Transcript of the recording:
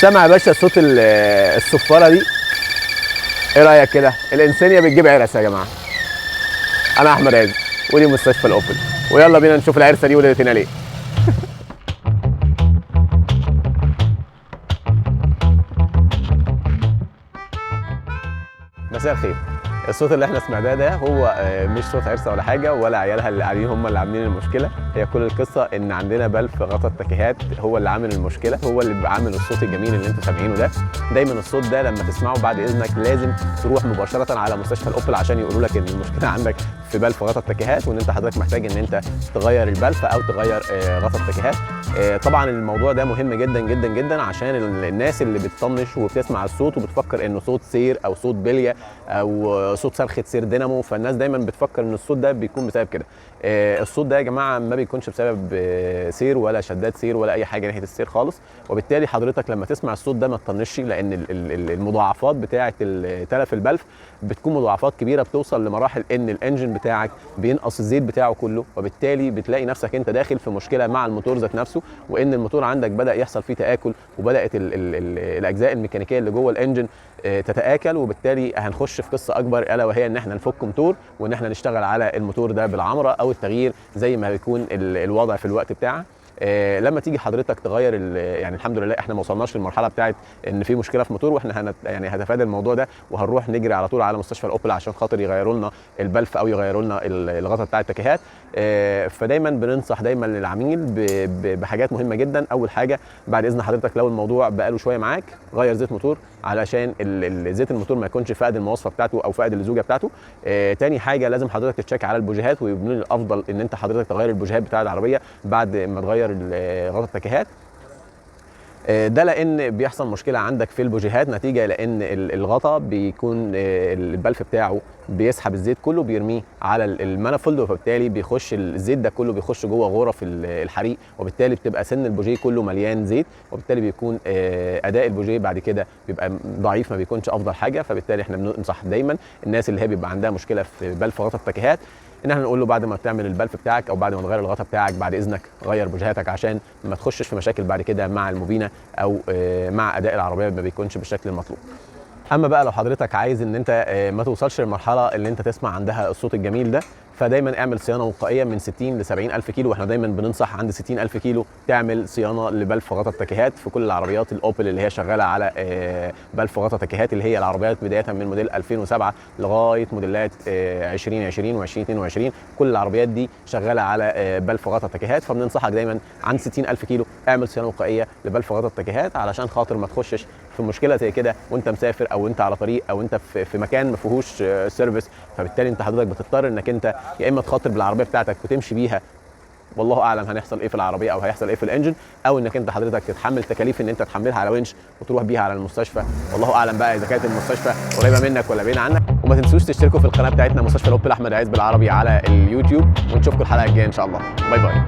سامع يا باشا صوت الصفاره دي؟ ايه رايك كده؟ الانسانيه بتجيب عرس يا جماعه. انا احمد عز ودي مستشفى الاوبل، ويلا بينا نشوف العرسه دي ولدت هنا ليه. مساء الخير. الصوت اللي احنا سمعناه ده هو مش صوت عرسه ولا حاجه، ولا عيالها اللي قاعدين هم اللي عاملين المشكله. هي كل القصه ان عندنا بلف غطا التكيهات هو اللي عامل المشكله، هو اللي بيبقى عامل الصوت الجميل اللي انتوا سامعينه ده. دايما الصوت ده لما تسمعه بعد اذنك لازم تروح مباشره على مستشفى الاوبل عشان يقولوا لك ان المشكله عندك في بلف غطا التكيهات، وان انت حضرتك محتاج ان انت تغير البلف او تغير غطا التكيهات. طبعا الموضوع ده مهم جدا جدا جدا عشان الناس اللي بتطنش وبتسمع الصوت وبتفكر انه صوت سير او صوت بليه او صوت صرخه سير دينامو، فالناس دايما بتفكر ان الصوت ده بيكون بسبب كده. الصوت ده يا جماعه ما بيكونش بسبب سير ولا شدات سير ولا اي حاجه ناحيه السير خالص، وبالتالي حضرتك لما تسمع الصوت ده ما تطنشش، لان المضاعفات بتاعه تلف البلف بتكون مضاعفات كبيره، بتوصل لمراحل ان الانجن بتاعك بينقص الزيت بتاعه كله، وبالتالي بتلاقي نفسك انت داخل في مشكله مع الموتور ذات نفسه، وان الموتور عندك بدا يحصل فيه تاكل، وبدات الاجزاء الميكانيكيه اللي جوه الانجن تتاكل، وبالتالي هنخش في قصه اكبر الا وهي ان احنا نفك موتور وان احنا نشتغل على الموتور ده بالعمره او التغيير زي ما بيكون الوضع في الوقت بتاعه. لما تيجي حضرتك تغير يعني الحمد لله احنا ما وصلناش للمرحله بتاعت ان في مشكله في موتور، واحنا يعني هنتفادى الموضوع ده وهنروح نجري على طول على مستشفى الاوبل عشان خاطر يغيروا لنا البلف او يغيروا لنا الغطا بتاع التكيهات. فدايما بننصح دايما للعميل بحاجات مهمه جدا. اول حاجه بعد اذن حضرتك لو الموضوع بقاله شويه معاك غير زيت موتور علشان زيت الموتور ما يكونش فاقد المواصفه بتاعته او فاقد اللزوجه بتاعته. تاني حاجه لازم حضرتك تتشيك على البوجيهات، ويبنوا لي الافضل ان انت حضرتك تغير البوجيهات بتاع العربيه بعد ما تغير غطا التكيهات. ده لان بيحصل مشكله عندك في البوجيهات نتيجه لان الغطا بيكون البلف بتاعه بيسحب الزيت كله بيرميه على المانيفولد، وبالتالي بيخش الزيت ده كله بيخش جوه غرف الحريق، وبالتالي بتبقى سن البوجيه كله مليان زيت، وبالتالي بيكون اداء البوجيه بعد كده بيبقى ضعيف، ما بيكونش افضل حاجه. فبالتالي احنا بننصح دايما الناس اللي هي بيبقى عندها مشكله في بلف غطا التكيهات ان احنا نقول له بعد ما تعمل البلف بتاعك او بعد ما تغير الغطا بتاعك بعد اذنك غير بوجيهاتك عشان ما تخشش في مشاكل بعد كده مع المبينه او مع اداء العربيه ما بيكونش بالشكل المطلوب. اما بقى لو حضرتك عايز ان انت ما توصلش للمرحله اللي انت تسمع عندها الصوت الجميل ده، فدايما اعمل صيانه وقائيه من 60 ل 70 الف كيلو، واحنا دايما بننصح عند 60 الف كيلو تعمل صيانه لبلف غطا التكيهات في كل العربيات الاوبل اللي هي شغاله على بلف غطا تكيهات، اللي هي العربيات بدايه من موديل 2007 لغايه موديلات 2020 و2022، كل العربيات دي شغاله على بلف غطا تكيهات. فبننصحك دايما عند 60 الف كيلو اعمل صيانه وقائيه لبلف غطا التكيهات علشان خاطر ما تخشش في مشكله زي كده وانت مسافر او انت على طريق او انت في مكان ما فيهوش سيرفيس. فبالتالي انت حضرتك بتضطر انك انت يا اما تخاطر بالعربيه بتاعتك وتمشي بيها، والله اعلم هنحصل ايه في العربيه او هيحصل ايه في الانجن، او انك انت حضرتك تتحمل تكاليف ان انت تحملها على ونش وتروح بيها على المستشفى، والله اعلم بقى اذا كانت المستشفى قريبه منك ولا بعيده عنك. وما تنسوش تشتركوا في القناه بتاعتنا مستشفى الاوبل احمد عز بالعربي على اليوتيوب، ونشوفكم الحلقه الجايه ان شاء الله. باي باي.